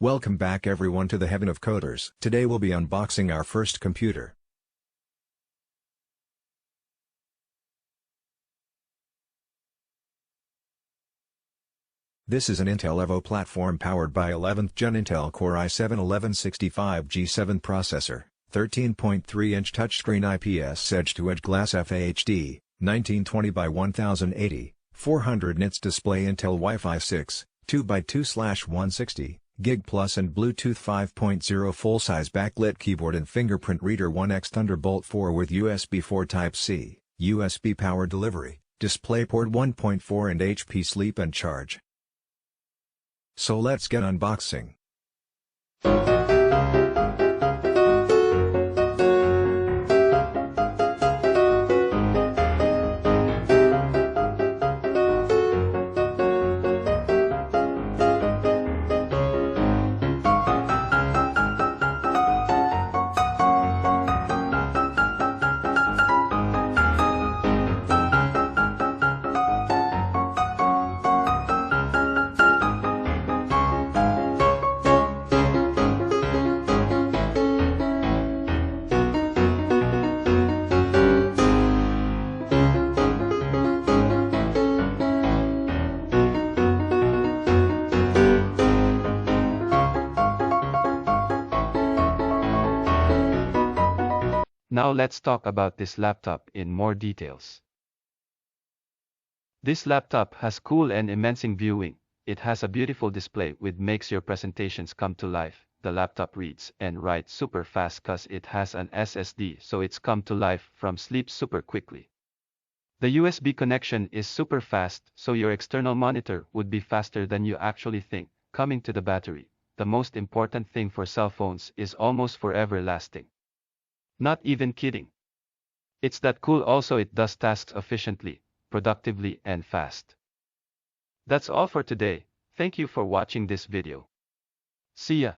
Welcome back everyone to the Heaven of Coders. Today we'll be unboxing our first computer. This is an Intel Evo platform powered by 11th Gen Intel Core i7-1165G7 processor, 13.3-inch touchscreen IPS edge-to-edge glass FHD, 1920 by 1080, 400 nits display Intel Wi-Fi 6, 2x2/160. Gig Plus and Bluetooth 5.0 full-size backlit keyboard and fingerprint reader 1x Thunderbolt 4 with USB 4 Type-C, USB power delivery, DisplayPort 1.4 and HP sleep and charge. So let's get unboxing. Now let's talk about this laptop in more details. This laptop has cool and immense viewing. It has a beautiful display which makes your presentations come to life. The laptop reads and writes super fast cause it has an SSD, so it's come to life from sleep super quickly. The USB connection is super fast, so your external monitor would be faster than you actually think. Coming to the battery, the most important thing for cell phones is almost forever lasting. Not even kidding. It's that cool. Also it does tasks efficiently, productively and fast. That's all for today. Thank you for watching this video. See ya.